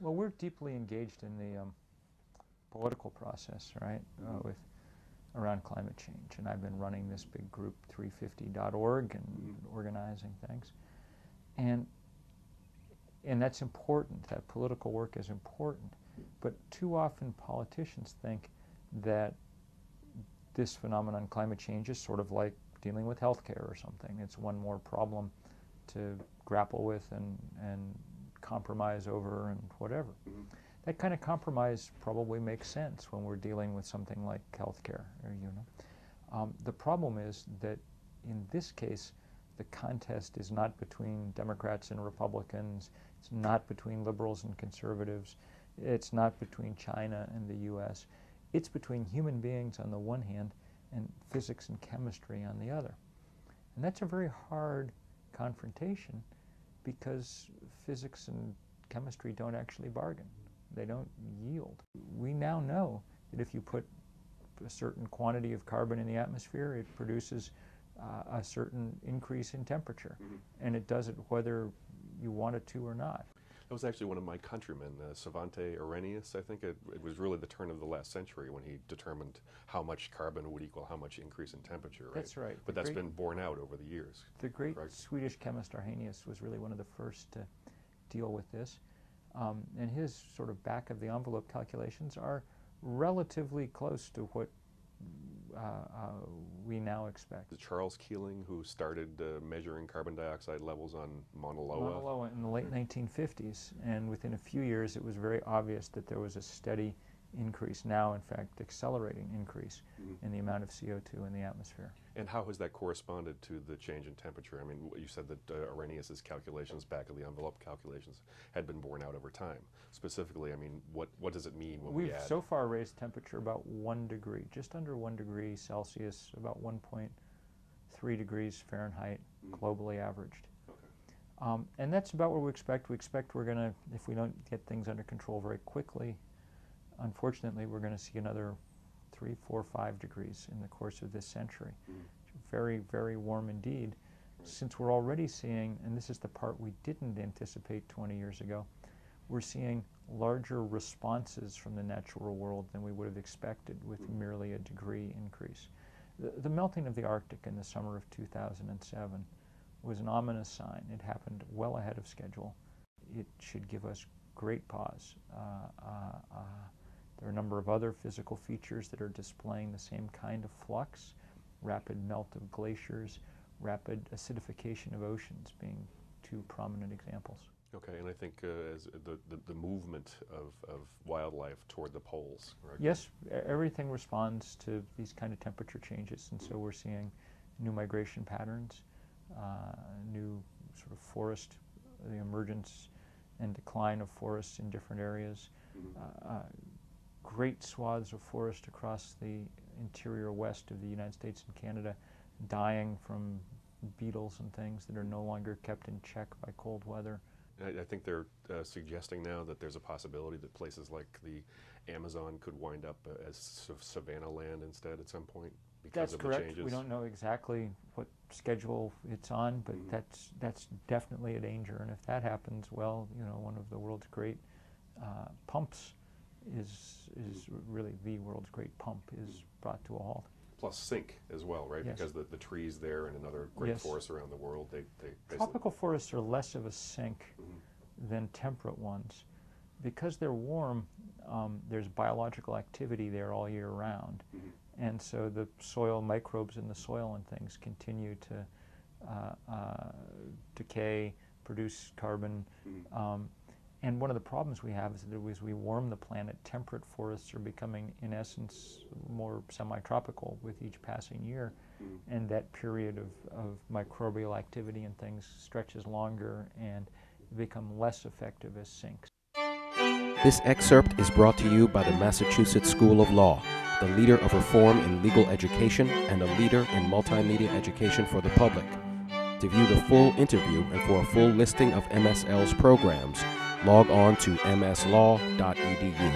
Well, we're deeply engaged in the political process, right, around climate change. And I've been running this big group, 350.org, and organizing things. And that's important. That political work is important. But too often politicians think that this phenomenon, climate change, is sort of like dealing with healthcare or something. It's one more problem to grapple with and compromise over and whatever. That kind of compromise probably makes sense when we're dealing with something like healthcare, or, the problem is that in this case, the contest is not between Democrats and Republicans. It's not between liberals and conservatives. It's not between China and the U.S. It's between human beings on the one hand and physics and chemistry on the other. And that's a very hard confrontation because physics and chemistry don't actually bargain. They don't yield. We now know that if you put a certain quantity of carbon in the atmosphere, it produces a certain increase in temperature. And it does it whether you want it to or not. That was actually one of my countrymen, Savante Arrhenius. I think it was really the turn of the last century when he determined how much carbon would equal how much increase in temperature. Right? That's right. But that's been borne out over the years. The great Swedish chemist Arrhenius was really one of the first to deal with this. And his sort of back-of-the-envelope calculations are relatively close to what we now expect. Charles Keeling, who started measuring carbon dioxide levels on Mauna Loa. Mauna Loa in the late 1950s, and within a few years it was very obvious that there was a steady increase, now in fact accelerating increase in the amount of CO2 in the atmosphere. And how has that corresponded to the change in temperature? I mean, you said that Arrhenius's calculations, back-of-the-envelope calculations, had been borne out over time. Specifically, I mean, what does it mean when we add? We've so far raised temperature about 1 degree, just under 1 degree Celsius, about 1.3 degrees Fahrenheit, globally averaged. Okay. And that's about what we expect. We expect we're going to, if we don't get things under control very quickly, unfortunately, we're going to see another 3, 4, 5 degrees in the course of this century. Very, very warm indeed. Since we're already seeing, and this is the part we didn't anticipate 20 years ago, we're seeing larger responses from the natural world than we would have expected with merely a degree increase. The melting of the Arctic in the summer of 2007 was an ominous sign. It happened well ahead of schedule. It should give us great pause. There are a number of other physical features that are displaying the same kind of flux, rapid melt of glaciers, rapid acidification of oceans being two prominent examples. Okay, and I think as the movement of wildlife toward the poles, right? Yes, everything responds to these kind of temperature changes, and so we're seeing new migration patterns, new sort of forest, the emergence and decline of forests in different areas, great swaths of forest across the interior west of the United States and Canada dying from beetles and things that are no longer kept in check by cold weather. I think they're suggesting now that there's a possibility that places like the Amazon could wind up as savanna land instead at some point because of the changes. That's correct. We don't know exactly what schedule it's on, but that's definitely a danger. And if that happens, well, you know, one of the world's great pumps is really the world's great pump is brought to a halt. Plus sink as well, right? Yes. Because the trees there and another great forests around the world, they tropical forests are less of a sink than temperate ones. Because they're warm, there's biological activity there all year round. And so the soil microbes in the soil and things continue to decay, produce carbon. And one of the problems we have is that as we warm the planet, temperate forests are becoming, in essence, more semi-tropical with each passing year. And that period of microbial activity and things stretches longer and become less effective as sinks. This excerpt is brought to you by the Massachusetts School of Law, the leader of reform in legal education and a leader in multimedia education for the public. To view the full interview and for a full listing of MSL's programs, log on to mslaw.edu.